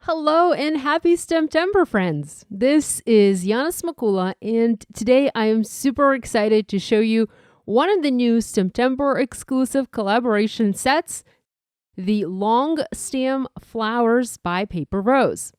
Hello and happy STAMPtember, friends. This is Yana Smakula, and today I am super excited to show you one of the new STAMPtember exclusive collaboration sets, the Long Stem Flowers by Paper Rose.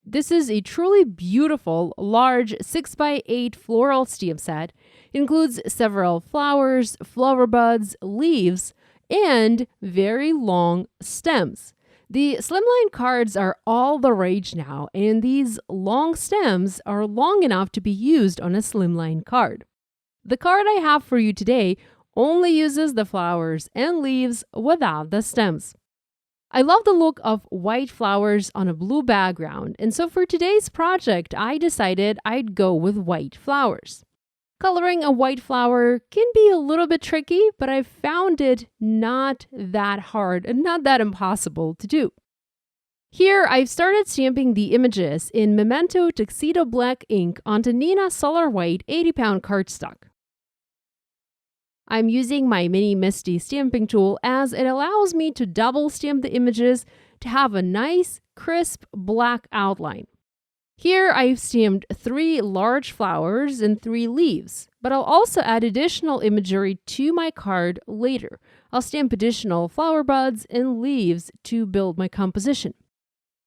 This is a truly beautiful, large 6x8 floral stamp set. It includes several flowers, flower buds, leaves, and very long stems. The Slimline cards are all the rage now, and these long stems are long enough to be used on a Slimline card. The card I have for you today only uses the flowers and leaves without the stems. I love the look of white flowers on a blue background, and so for today's project, I decided I'd go with white flowers. Coloring a white flower can be a little bit tricky, but I found it not that hard and not that impossible to do. Here, I've started stamping the images in Memento Tuxedo Black ink onto Nina Solar White 80-pound cardstock. I'm using my Mini Misty stamping tool as it allows me to double stamp the images to have a nice, crisp black outline. Here I've stamped 3 large flowers and 3 leaves, but I'll also add additional imagery to my card later. I'll stamp additional flower buds and leaves to build my composition.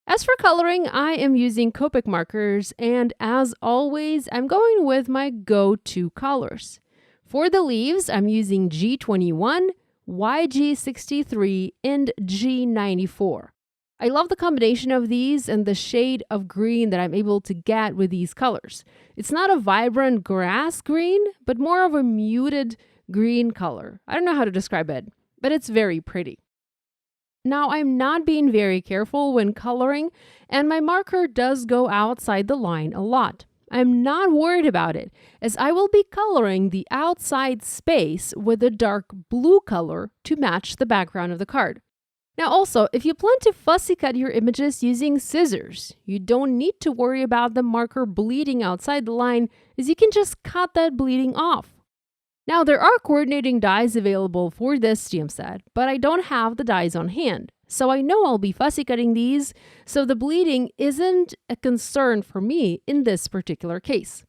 As for coloring, I am using Copic markers, and as always, I'm going with my go-to colors. For the leaves, I'm using G21, YG63, and G94. I love the combination of these and the shade of green that I'm able to get with these colors. It's not a vibrant grass green, but more of a muted green color. I don't know how to describe it, but it's very pretty. Now, I'm not being very careful when coloring, and my marker does go outside the line a lot. I'm not worried about it, as I will be coloring the outside space with a dark blue color to match the background of the card. Now also, if you plan to fussy cut your images using scissors, you don't need to worry about the marker bleeding outside the line, as you can just cut that bleeding off. Now, there are coordinating dies available for this stamp set, but I don't have the dies on hand, so I know I'll be fussy cutting these, so the bleeding isn't a concern for me in this particular case.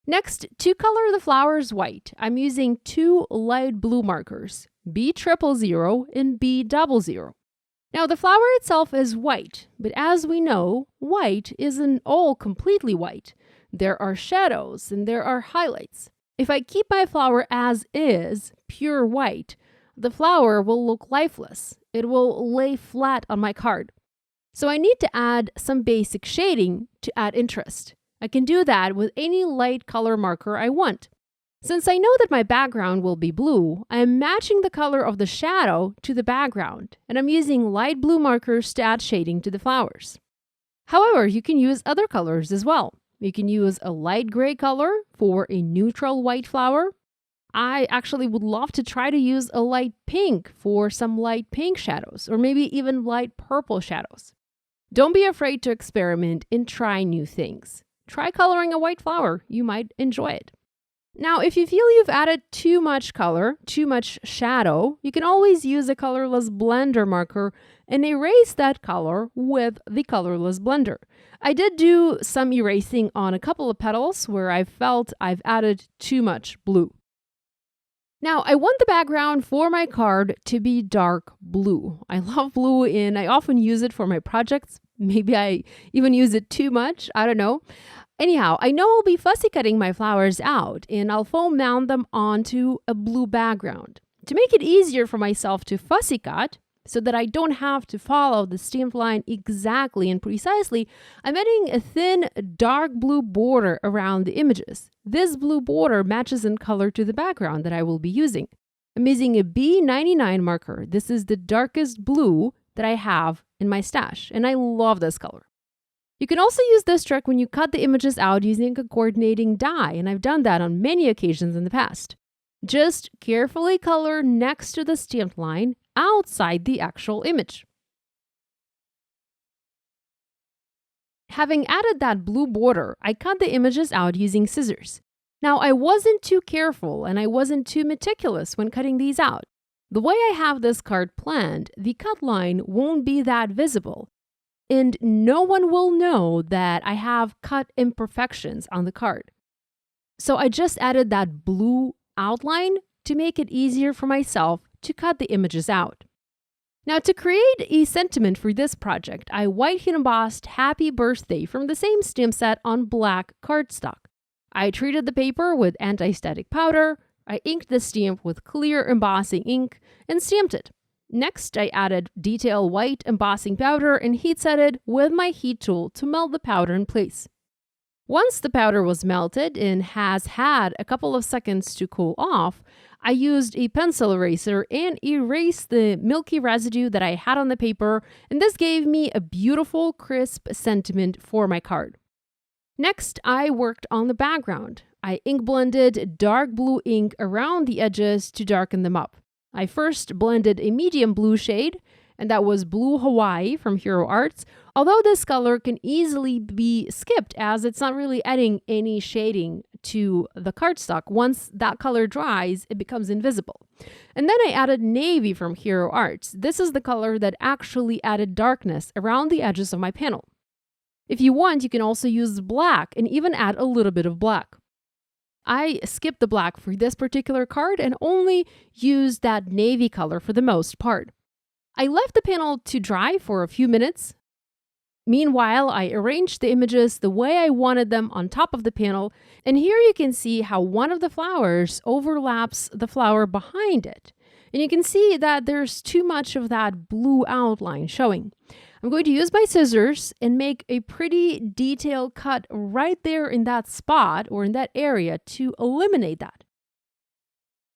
Next, to color the flowers white, I'm using 2 light blue markers, B000 and B00. Now, the flower itself is white, but as we know, white isn't all completely white. There are shadows and there are highlights. If I keep my flower as is, pure white, the flower will look lifeless. It will lay flat on my card. So I need to add some basic shading to add interest. I can do that with any light color marker I want. Since I know that my background will be blue, I am matching the color of the shadow to the background, and I'm using light blue markers to add shading to the flowers. However, you can use other colors as well. You can use a light gray color for a neutral white flower. I actually would love to try to use a light pink for some light pink shadows, or maybe even light purple shadows. Don't be afraid to experiment and try new things. Try coloring a white flower. You might enjoy it. Now, if you feel you've added too much color, too much shadow, you can always use a colorless blender marker and erase that color with the colorless blender. I did do some erasing on a couple of petals where I felt I've added too much blue. Now, I want the background for my card to be dark blue. I love blue and I often use it for my projects. Maybe I even use it too much. I don't know. Anyhow, I know I'll be fussy cutting my flowers out and I'll foam mount them onto a blue background. To make it easier for myself to fussy cut, so that I don't have to follow the stamp line exactly and precisely, I'm adding a thin dark blue border around the images. This blue border matches in color to the background that I will be using. I'm using a B99 marker. This is the darkest blue that I have in my stash, and I love this color. You can also use this trick when you cut the images out using a coordinating die, and I've done that on many occasions in the past. Just carefully color next to the stamped line outside the actual image. Having added that blue border, I cut the images out using scissors. Now, I wasn't too careful and I wasn't too meticulous when cutting these out. The way I have this card planned, the cut line won't be that visible. and no one will know that I have cut imperfections on the card. So I just added that blue outline to make it easier for myself to cut the images out. Now, to create a sentiment for this project, I white embossed Happy Birthday from the same stamp set on black cardstock. I treated the paper with anti-static powder, I inked the stamp with clear embossing ink, and stamped it. Next, I added detail white embossing powder and heat set it with my heat tool to melt the powder in place. Once the powder was melted and has had a couple of seconds to cool off, I used a pencil eraser and erased the milky residue that I had on the paper, and this gave me a beautiful, crisp sentiment for my card. Next, I worked on the background. I ink blended dark blue ink around the edges to darken them up. I first blended a medium blue shade, and that was Blue Hawaii from Hero Arts, although this color can easily be skipped as it's not really adding any shading to the cardstock. Once that color dries, it becomes invisible. And then I added Navy from Hero Arts. This is the color that actually added darkness around the edges of my panel. If you want, you can also use black and even add a little bit of black. I skipped the black for this particular card and only used that navy color for the most part. I left the panel to dry for a few minutes. Meanwhile, I arranged the images the way I wanted them on top of the panel, and here you can see how one of the flowers overlaps the flower behind it. And you can see that there's too much of that blue outline showing. I'm going to use my scissors and make a pretty detailed cut right there in that spot or in that area to eliminate that.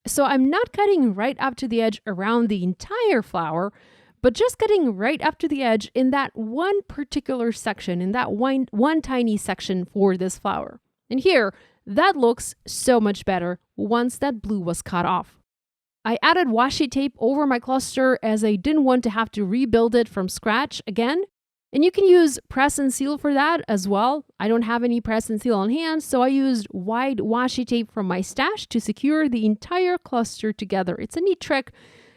So I'm not cutting right up to the edge around the entire flower, but just cutting right up to the edge in that one particular section, in that one tiny section for this flower. And here, that looks so much better once that blue was cut off. I added washi tape over my cluster as I didn't want to have to rebuild it from scratch again. And you can use press and seal for that as well. I don't have any press and seal on hand, so I used white washi tape from my stash to secure the entire cluster together. It's a neat trick.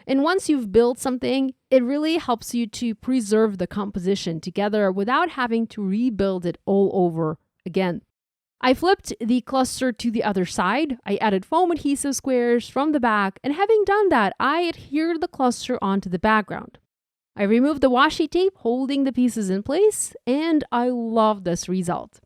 And once you've built something, it really helps you to preserve the composition together without having to rebuild it all over again. I flipped the cluster to the other side. I added foam adhesive squares from the back, and having done that, I adhered the cluster onto the background. I removed the washi tape holding the pieces in place, and I love this result.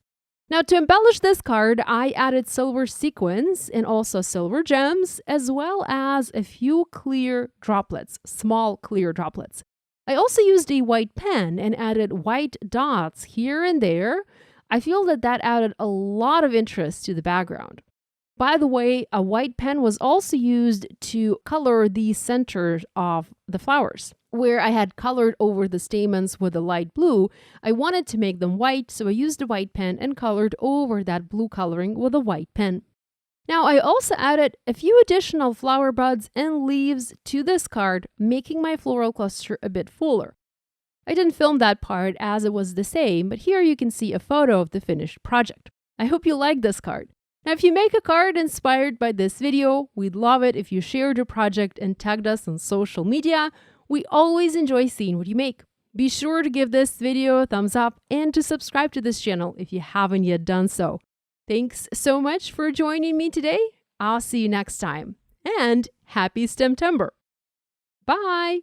Now, to embellish this card, I added silver sequins and also silver gems, as well as a few clear droplets, small clear droplets. I also used a white pen and added white dots here and there. I feel that added a lot of interest to the background. By the way, a white pen was also used to color the center of the flowers. Where I had colored over the stamens with a light blue, I wanted to make them white, so I used a white pen and colored over that blue coloring with a white pen. Now, I also added a few additional flower buds and leaves to this card, making my floral cluster a bit fuller. I didn't film that part as it was the same, but here you can see a photo of the finished project. I hope you like this card. Now, if you make a card inspired by this video, we'd love it if you shared your project and tagged us on social media. We always enjoy seeing what you make. Be sure to give this video a thumbs up and to subscribe to this channel if you haven't yet done so. Thanks so much for joining me today. I'll see you next time. And happy STAMPtember! Bye!